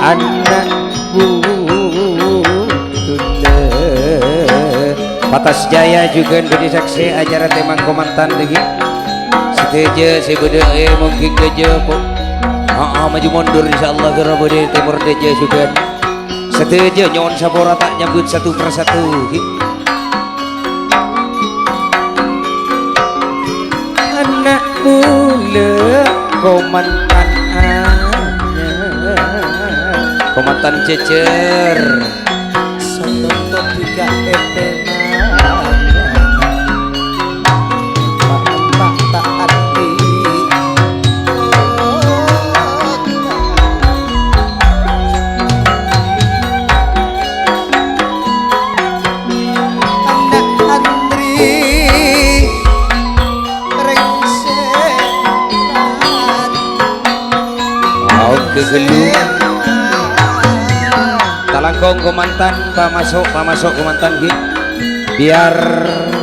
anak bunda Patas Jaya juga beri saksi acara temang komandan lagi seteja si beda mungkin keja maju mundur insyaallah karena beda timur deja juga seteja nyon sabora tak nyambut satu persatu anak mula komandan komandan cecer Sotot juga etema tak tak hati anak Andri rengselan mau kegelu talangkong komandan pak masuk komandan gitu biar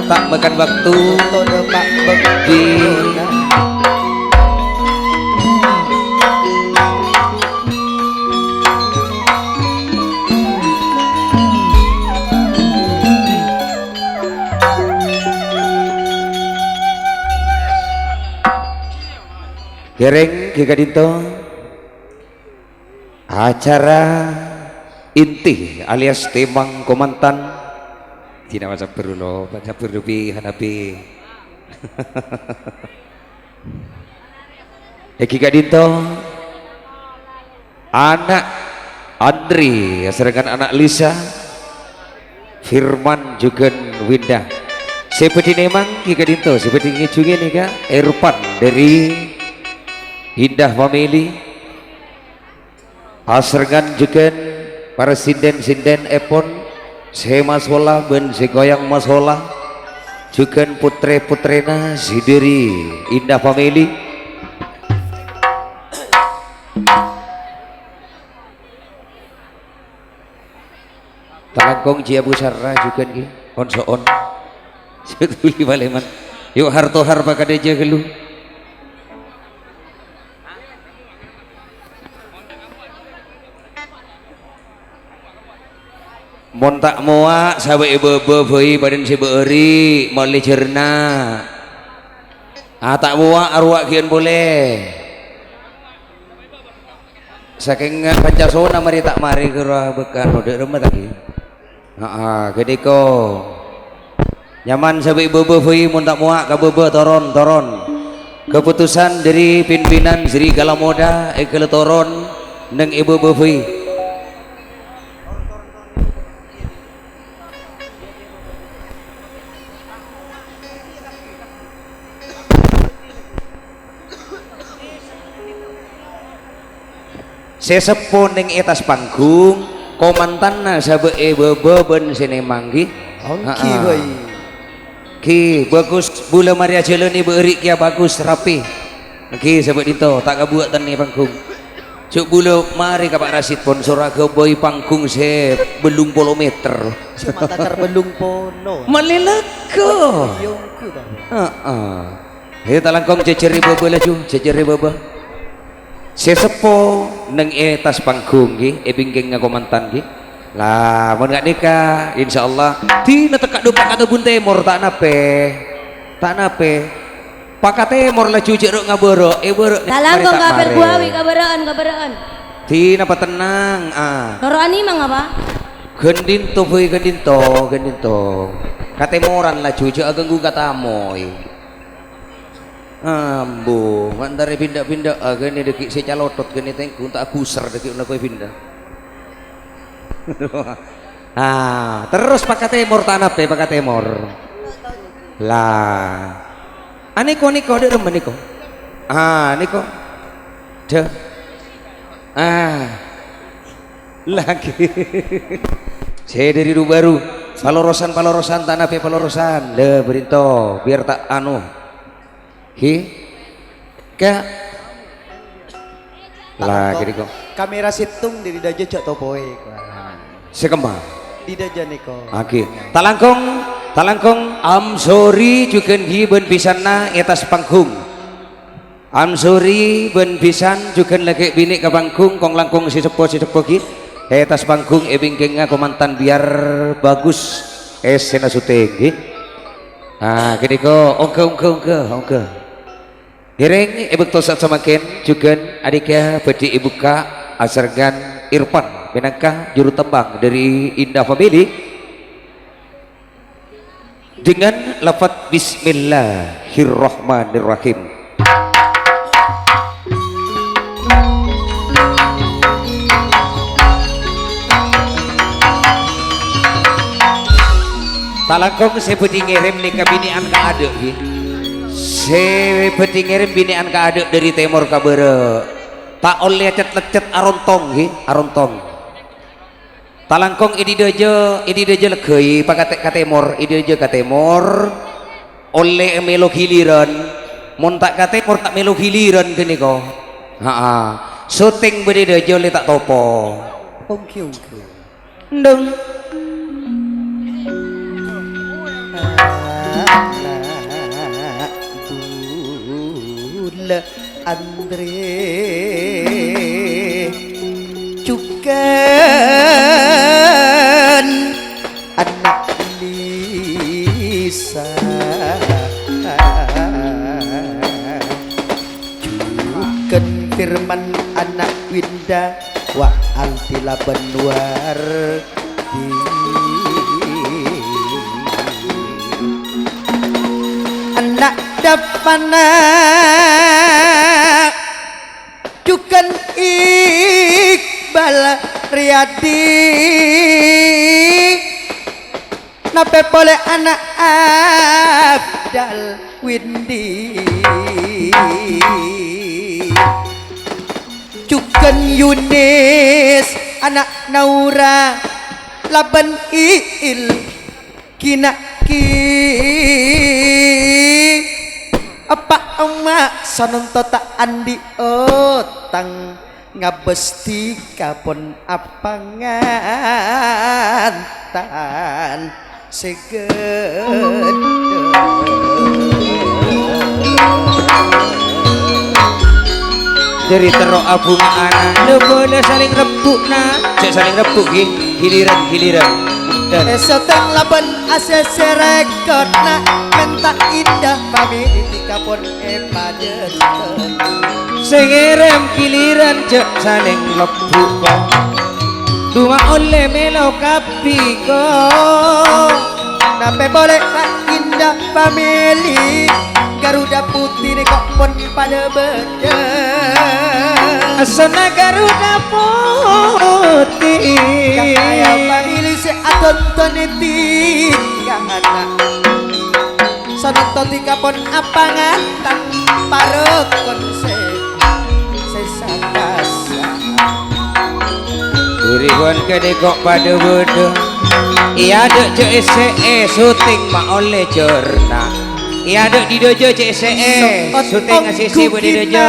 tak makan waktu todo pak di Gereng Ki Kadito acara inti alias temang komandan tidak masa perlu lo baca perlu hanapi Eki Kadito anak Andri serangan anak Lisa Firman juga Winda seperti nemang Ki Kadito seperti ngicungin nih kak Irfan dari Indah Family asrengan juga para sinden epon se masola ben se goyang masola juga putre-putrena si dari Indah Family talangkong Jia Busara juga nih on so on sebetulnya baleman yuk harto harpa kadeja gelu mon tak moa sawe ibu beuy badan si beuri mali cerna tak moa arwah kian boleh saking pancasona mari tak mari kerah bekan udah rumah tadi kediko nyaman sawe ibu beuy mon tak moa ka bebe toron keputusan dari pimpinan Sri Galamoda ekele toron neng ibu beuy sesepuh ning etas panggung komandanna sabe beben sini manggi ongki boy ki bagus bula Maria Jeleni beuri kia bagus rapi ki sabe dito tak kabuatan ni panggung cuk bula mari ka Pak Rasid sponsor ke boy panggung se belum polo meter matakar belum pono malilako yongku dah he talangkong ceceri bebe laju ceceri bebe sesepo neng etas panggung gi ebingking ngakomantan gi lah mun gak nikah insyaallah tina tekak dupak atau bun temor tak nape pakat temor lah cuci rok ngaboro borok talangkong kabar buawi kabaraan tina patenang noroan imang apa gendinto boy gendinto katemoran lah cuci ageng gugatamoy ambo mandare pindah-pindah gini deki saya calotot gini tengku tak kusar deki nak kau pindah terus pakai temor tanah pakai temor lah niko dek rumah niko niko deh lagi saya dari baru palorosan tanah palorosan deh berinto biar tak lah gini kok kamera situng di daja cok topoe sekembang di daja niko talangkong am sorry juga giben pisana etas panggung Amsuri ben pisan juga lagi bini ke panggung kong langkung si sepo ki tas panggung bingkingnya komantan biar bagus sena syuting ki gini ko ongke Hireng ibuk tosat semakin juga adiknya bedi ibu kak asargan Irfan Benangkah juru tembang dari Indah Family dengan lafaz Bismillahirrahmanirrahim. Talangkong saya bedi ngirim nih kabinian ka adek saya bedi ngirim binian ka adek dari timur kabere tak oleh lecet arontong arontong talangkong ini dojo legei pakai katemor ini dojo katemor oleh melo giliran mon tak katemor tak melo giliran gini kok syuting bedi dojo le tak topo ongke ndeng Andre juga anak Lisa juga Firman anak Winda wa Altila Benwar anak Dapana Jukan Iqbal Riyadi nape boleh anak Abdal Windy Jukan Yunis anak Naura Laban Iil Kinaki apa emak sanonto tak andi otang ngabesti kapon apangan tan segede dari terok abung anak le boleh saling rebuk saling rebuk giliran dan esoteng laban ACC record na menta Indah Family kapon padet sengerem giliran cek saling rebuk dua oleh melo kapiko nape boleh Kak Indah Family Garuda Putih kok pun pada beda asana Garuda Putih kaya Family si atonton eti anak sanonton tika pon apangan tang parokon sesakasa Uriwan kede kok pada bodoh iya dek CSE syuting ma oleh cerna iya dek di dojo CSE syuting ngasih di dojo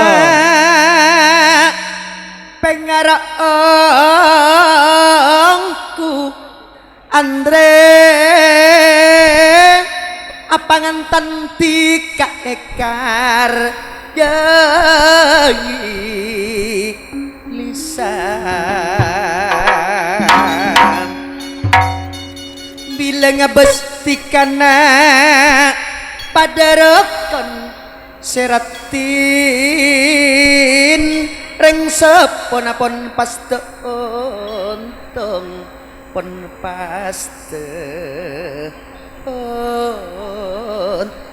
pengaraongku Andre apangan tanti kak ekar jai Lisa bila ngabestikana pada rokon seratin reng sepon paste ontong pon paste ontong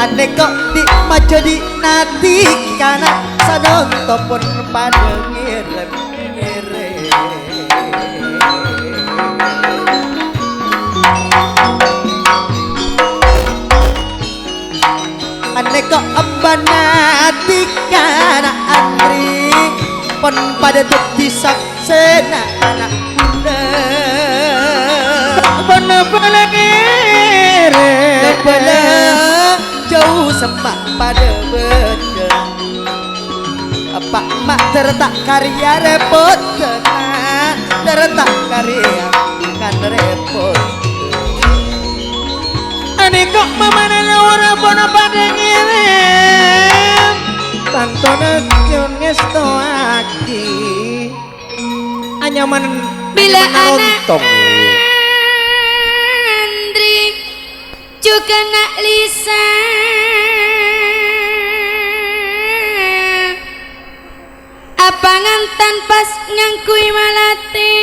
ane kok di majo di nati kana sanonto pun pada ngirem ane kok embanati kana Andri pon pada tuh disaksena anak bunda bener-bener jauh semak pada beda apa mak tertak karya repot tenang tertak karya kan repot ane kok mamana ora bono pada ngirim tantono nyun ngesto aki anyaman Bila anak lontong. Andri juga nak Lisa apa ngantan pas ngangkui malati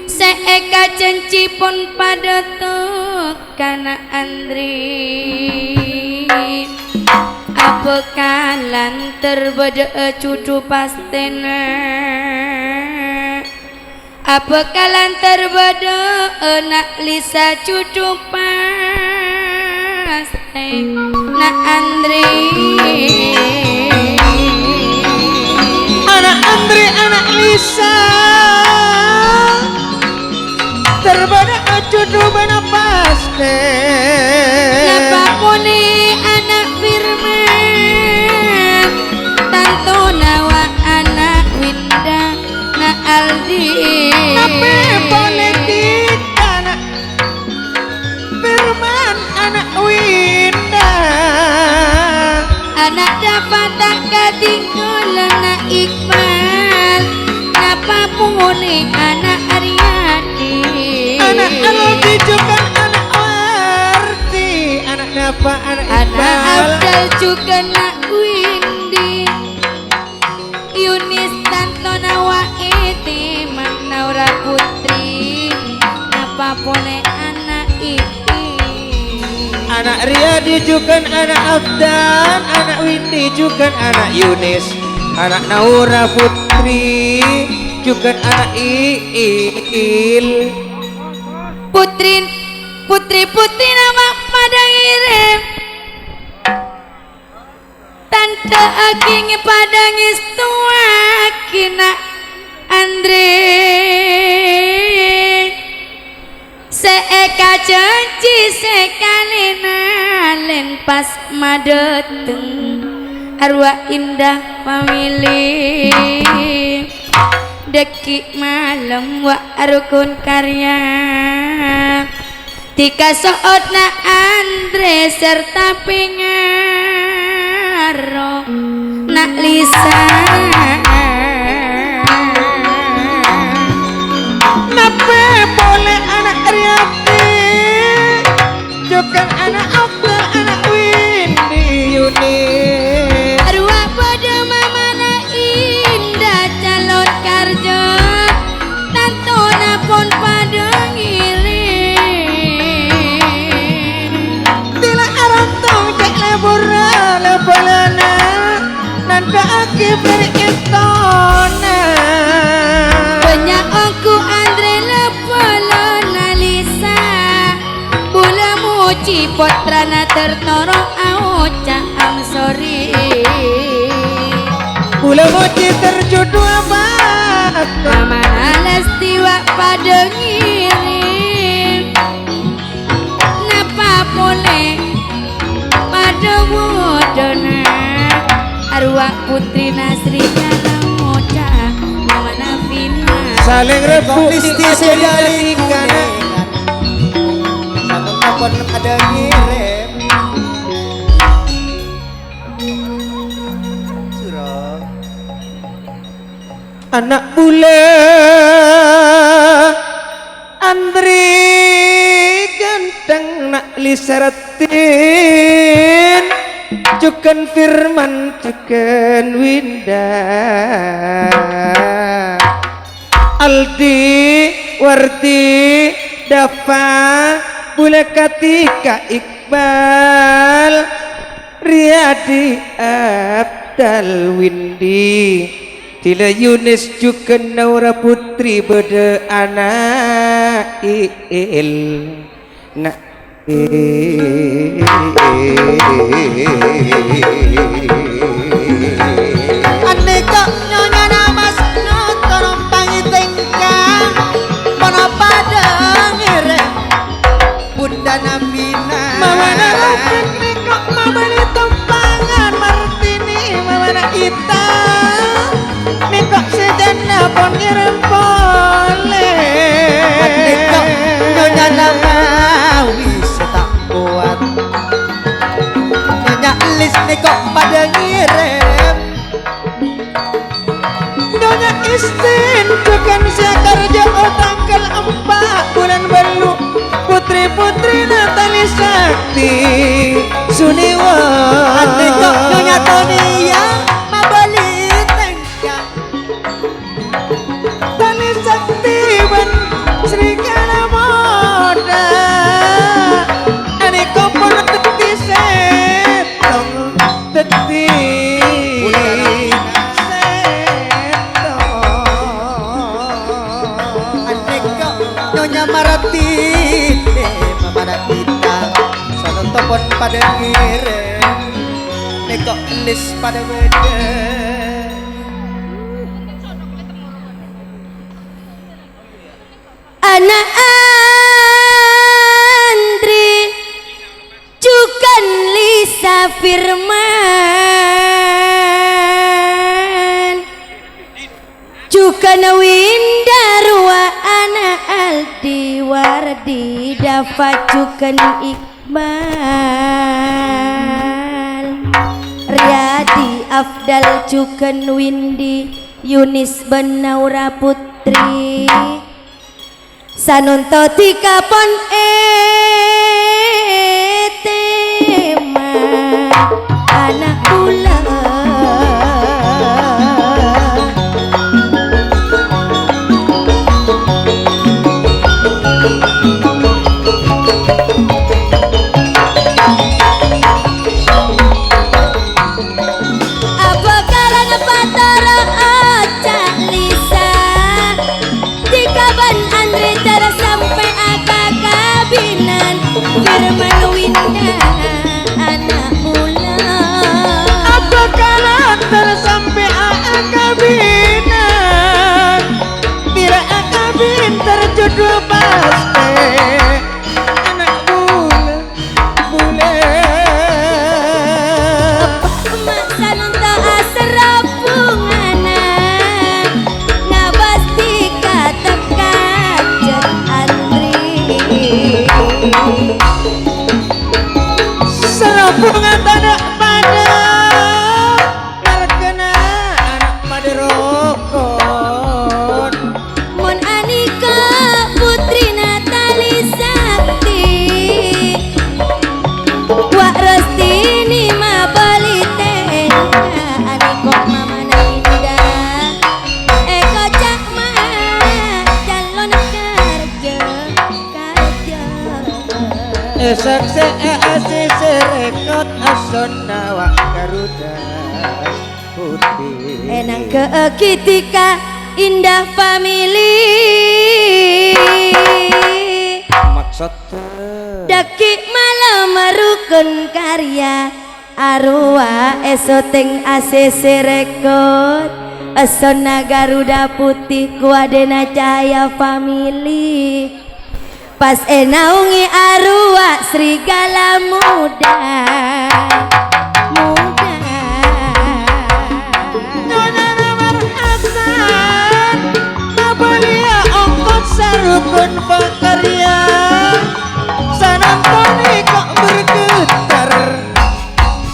seeka janji pun pada tuh kana Andri apa kalan terbeda cucu pastena apa kalan terbeda nak Lisa cucu pastena Andri anak Andri anak Lisa terbada cucu bana paste napa puni anak Firman tanto nawa anak Winda na Aldi apa boleh kita anak Firman anak Winda anak dapat tak ketinggalan anak Iqbal napa puni anak Aryadi anak Aldi juga anak Warti anak Napa anak anak Iqbal Abdal juga nak Windy Yunis tanto nawa iti Naura Putri napa pone anak iki anak Riyadi juga anak Abdan anak Windy juga anak Yunis anak Naura Putri juga anak Iil Putri nama pada ngirim tante aking pada ngistuakina Andre seeka janji sekali nalen pas madeteng arwah indah pamilih deki malam wa rukun karya tika sootna Andre serta pingaro nak Lisa Nape boleh anak Riyadi juga anak Abdul anak Windy Yunis arwah pada mamana indah calon karja tantona pun pada ngirim tila arantong cek lebura lebalana nanda aki berintona banyak aku Andre lepelona Lisa bula muci potrana tertoro auca am sorry Bula moci terjodoh abad mama Lestiwa pada ngirim napa boleh pada wudona arwah Putri Nasri kana moca mama Navina saling rebut di sedari kanan satu kapon ada ngirim surah anak bule Andri ganteng nak lisaratin cukan Firman cukan Winda Aldi Warti Dafa Bule Katika Iqbal Riyadi Abdal Windy Tila Yunis juga Naura Putri beda anak Il nak aneka nyonya namas notorong pangitengkang mono pada ngirim Bunda Nabina mama narapin kok mama ni tompangan Marti Suniwa Ate kok Nyonya Tonia mabali tengkak Tani Sakti Ben Serigala Moda Ani kopon teti setong teti Ate kok Nyonya Marti pada kita sanotopon pada ngire nekok elis pada beda anak Andri Cukan Lisa Firman Cukan Windarwa anak Aldi Wardi Dafa Cukan Iqbal Riyadi Afdal Cukan Windi Yunis Benaura Putri Sanunto tika pon tema anak ulang apa karana patara acak Lisa dikaban Andre tara sampai akak kabinan Firman Winda anak ulang apa karakter sampai akabinan kira akabin terjodoh pasti anak bule emak sanunta aserapung anak ngabasti katak kajet Andri serabungan tanah pada terkena anak pada rokok Mon Anika Putri Natali Sakti Wak Restini Mabali Tengka Aniko Mama Nainda Eko Cakma Calon kerja sakse serekot asona wak Garuda putih Enang kekitika indah family maksud Daki malam merukun karya Arwah esoteng ACC Record Asona Garuda Putih Kuadena Cahaya Family Pas enaungi arwah Serigala Muda Nyonya Namar Hasan Mabalia ongkot sarukun pakarya Sanantoni kok bergetar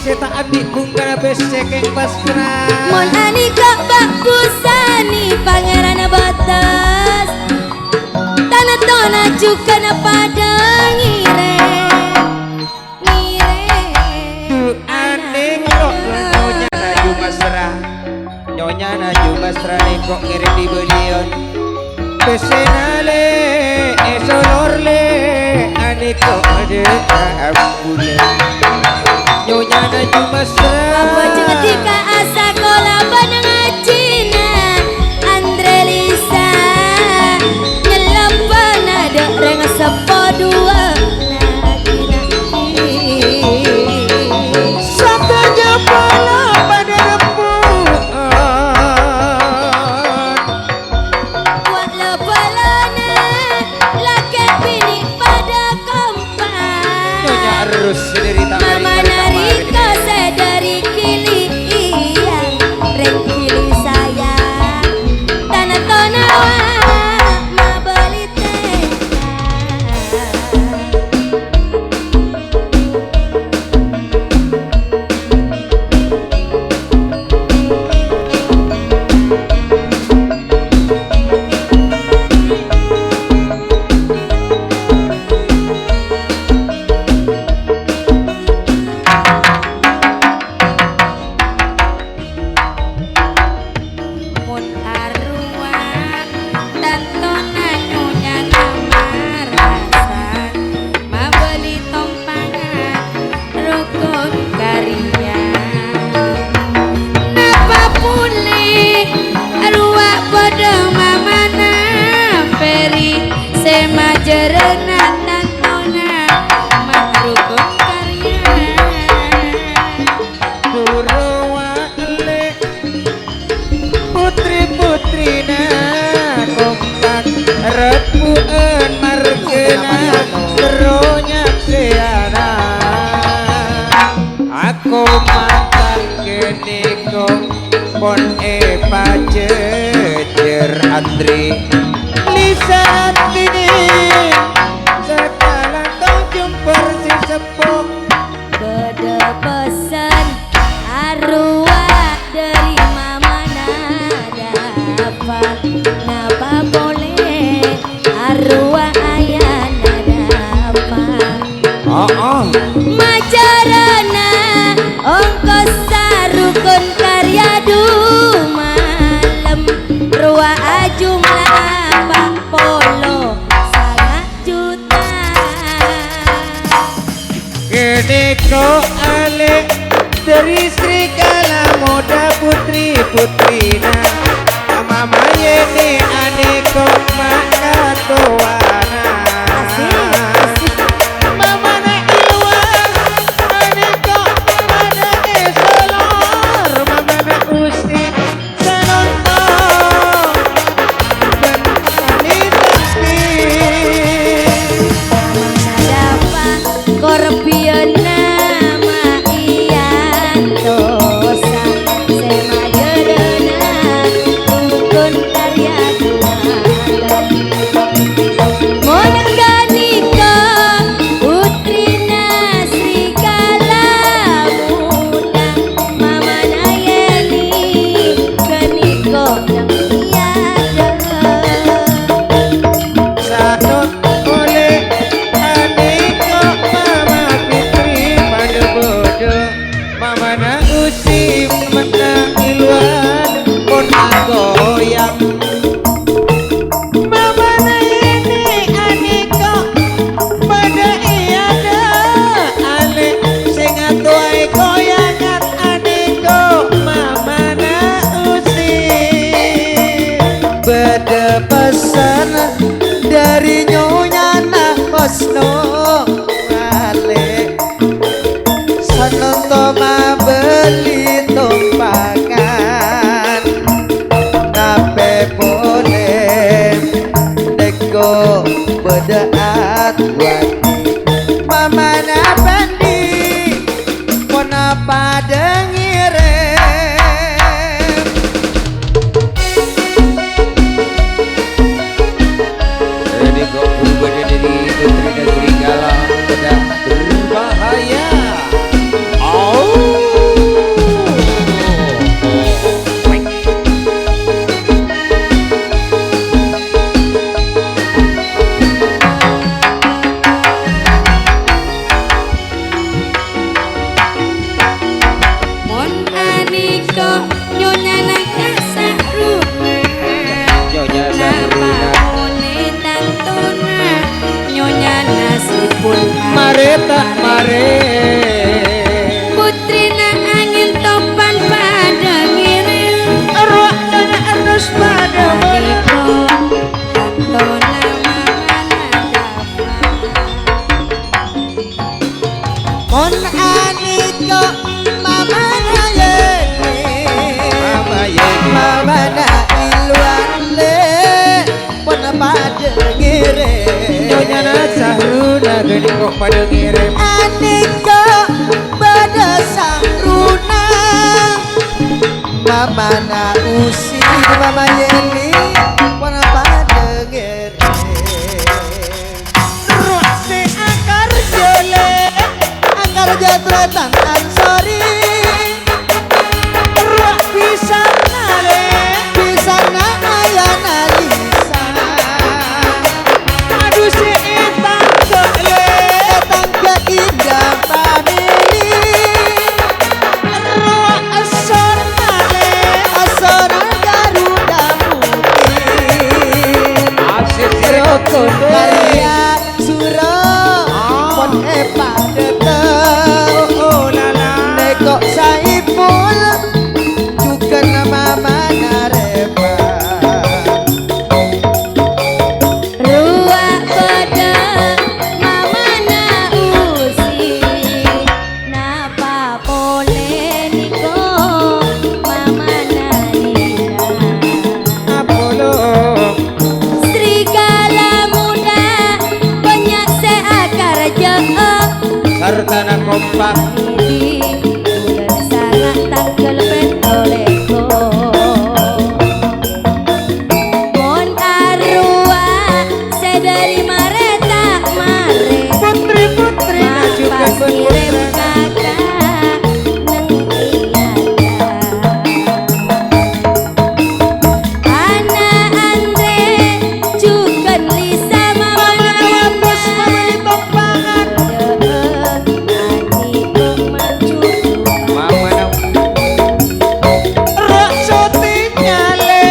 Seta adik bunga besekeng pasrah Mon Anika Bak Pusani Pangeran Batas Tanah tona juga pada ngire Aning kok Nyonya Naju Masra Nyonya Naju Masra kok ngirim di belion Besenale esolorle Aning kok ada abule Nyonya Naju Masra Apa ketika asa kola panang Cina Andre Lisa Nyelapan ada reng sepo dua Satunya pala pada rembuan Buat lepalana Laki bini pada kompak Nyonya Arus dari Mama Narika sedari kili Majerenan nantona makrukun karya Durwale putri-putrina kompak repueun margena teronyak seana aku mantan geniko pon pajejer Andri lisan ini segala tojum persis sepuh beda pesan arwah dari mama nada apa boleh arwah ayah nada majarana ongkos sarukun karya malam ruah jumlah pak polo sangat juta geniko ale dari serigala muda putri-putrina mama yeni aneko makatoana mama na ilwan aneko mana esolor mama na usti sanonto dan anitaski dapat korpion nama iyan dosa semajerena rukun karya Tuhan moneganika putrina serigala muda mama nayeni geniko yang tiada sanot oleh aneko mama fitri pada bodoh mama na usi menang iluan pun goyang mama na ini aneko pada iada ale sing atuai goyangan aneko mama na usi beda pesan dari nyonya nah kosno ale sanonto ma beli tumpangan nape boleh neko beda atuati mama na bandi pona pada ngirem Jadi kau berubah dari putri dan serigala sudah berbahaya. mon aniko nyonya nakasa Nyonya napa Sabrina. boleh tantuna nyonya nasipun mare tak mare putrina angin topan pada ngirim roh nyonya anus pada aniko tantona mama nadafa mon aniko mama na yeni Mama Yeni. mama na iluan le pon pada ngire nyonya na sahruna geni kok pada ngire aniko pada sahruna mama na usi mama yeni pon pada ngire ruh se akar jole akar jatretan ansori ruh bisa nale bisa na ayana lisa aduh si etang ke indah family ruh asor nale asor garuda putih Asik rokok karya suro pon pada teu oh la hartana kompak Diri bulan sangat tak kelepet olehku Mon arwah sedari mare tak mare Putri-putri najukan Pas kirim kakak neng iada Anak Andre juga Lisa Mama bos mama tompangan mama nang Rok sotinya le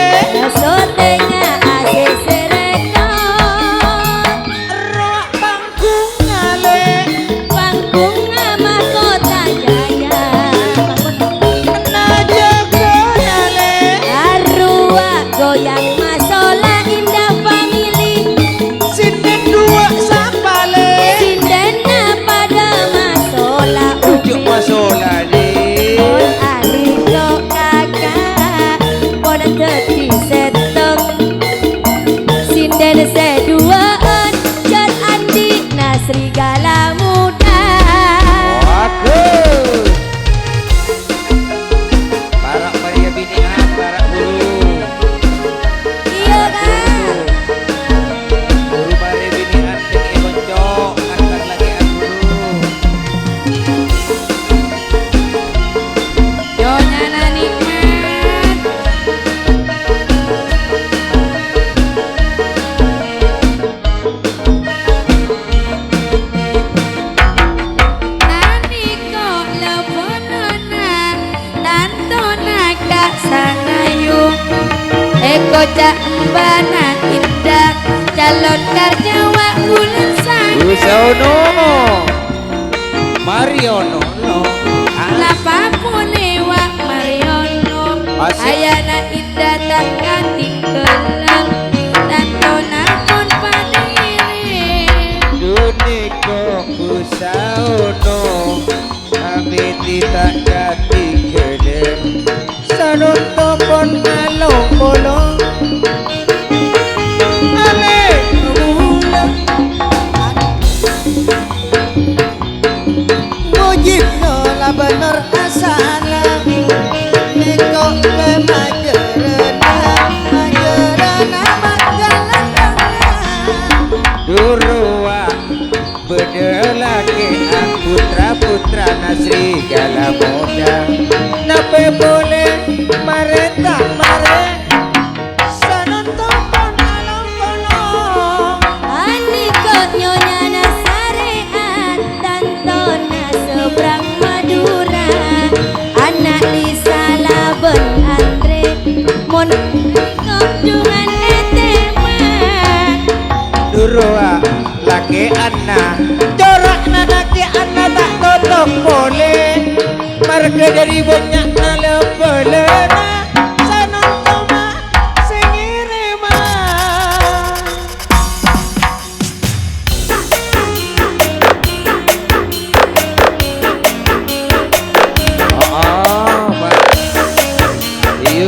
Rok bangkungnya le Najagona le Goyang masola indah family Sinden dua sapa le Sindena pada masola ujuk masola di Pon alito kakak Pon teki seteng Sinden seduaan Jan Andi Nasri Gala Muda bagus barak Maria binian barak bulu Iya kan bulu Maria binian tinggi boncok angkat lagi bulu Nyonya na nikmat Nani kok lebonona Tantona kak sanayung Eko cak mbana indah Calon karyawa bulan sana Usono Mariono no Napa pune wa Mariono Asik. Ayana indah tak ganti kelang Tantona pun padiri Duniko Usono Abiti tak jati kedem Sanunto pon ngalong bolong Ale ulang Mujib nola bener asana Neko ke majerena magalanana Durua bedelake putra-putra Nasri Gala Muda Nape boleh mare tak mare Sanunto pon ngalong bolong Ani kok nyonya nasarean Tantona seberang Madura Anak Lisa Laben Andre Mon kok dengan eteman Durua laki anak Corak nanaki anak tak totok boleh Marga dari banyak nalebelena Sanantoma singirima Iya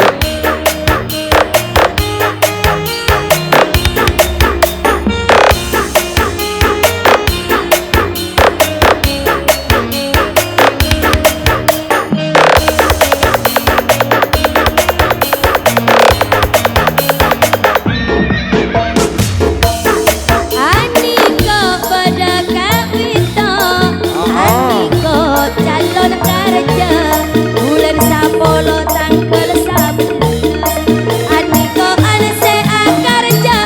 Ani kok pada kawito Ani kok calon kerja Bulan sapolo tanggal 11 Ani kok anse kerja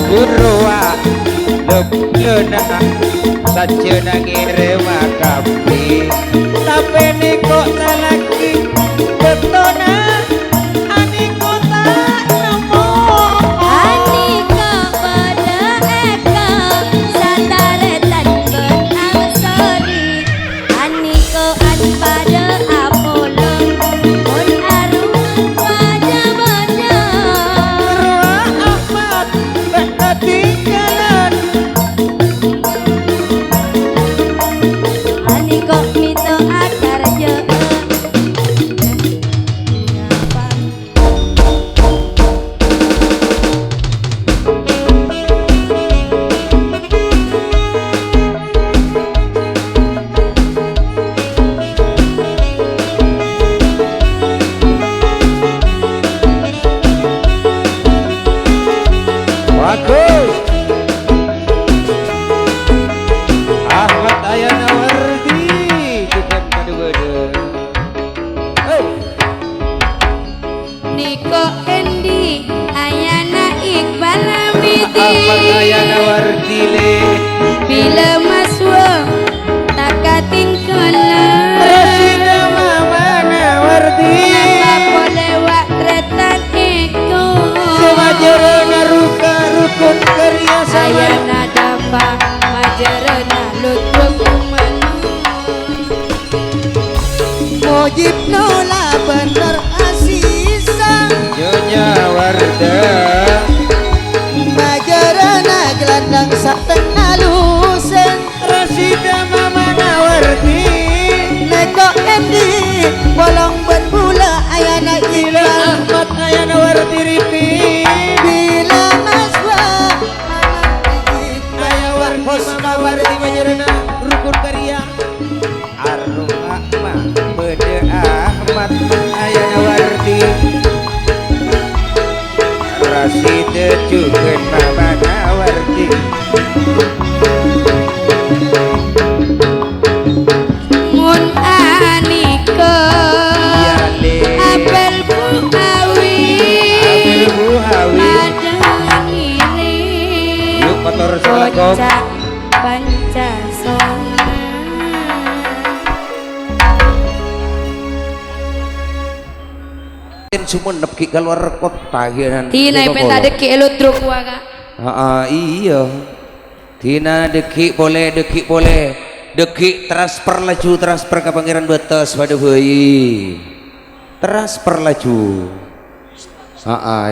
Durua leplena saja nangire makapi Tapi niko salaki betona Aniko tak nemu Ani kok pada eka Sandaretan ben amsori Ani kok an pada Apollo Mon arungan pada benar Ruah amat tak ketinggalan Ani kok mito akar je bagus. Ahmad Ayana Wardi Jukan kadua-dua. Hey. Niko Endi Ayana Iqbal Hamidi Ahmad Ayana Wardi le. Bila maswa takatingkala Rasida Mamana Wardi. Napa boleh wak retan eko Semajarana ruka rukun karya sama. Ayana dapa majarana lutfuk umanu Mujib nula bener asisa Nyonya Warda. Majarana gelandang sateng alusen Rasida Mamana Wardi. Neko Endi bolong berbula ayana Bila ilan Ahmad Ayana Wardi ripi. Bila maswa Aya Wardi Mama Wardi Majarana rukun karya. Aruma ma bede Ahmad Ayana Wardi. Rasida juga Mamana Wardi. Mun aniko Ya le. Apel buhawi Ambil buhawi. Madangiri Yuk motor selakop. Bocah Pancasona Sumun nepki keluar kota kian. Tina penta deki eludruk waga Iya. Tina deki boleh deki transfer laju transfer ke Pangeran Betes pada bayi transfer laju.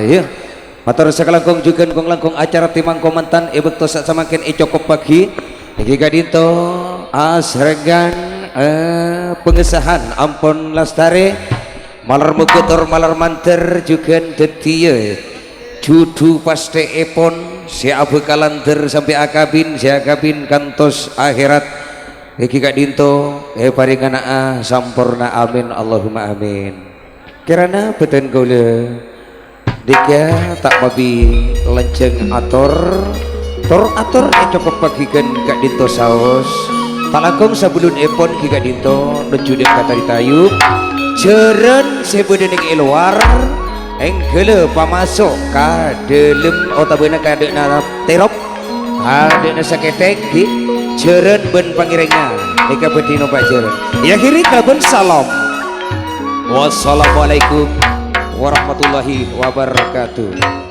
Iya. Matur sakalangkung juga kong langkung acara timang komentan ebek tosak samakin cukup pagi. Iki kadito asregan pengesahan ampun lastare. Malar mukutur malar manter juga detia judu paste epon si abu kalanter sampai akabin si akabin kantos akhirat iki kak dinto paringan sampurna amin Allahumma amin kirana beten gaula dika tak babi lenceng ator cukup bagikan kak dinto saos tak langkung sabulun epon ki kak dinto nuju dek kata ditayub jeren sebedening iluar enggele pamasok ka delem otabena ka dekna terop ka dekna saketek di jeren ben pangirengna eka bedino pak jeren ya kiri kabun salam wassalamualaikum warahmatullahi wabarakatuh.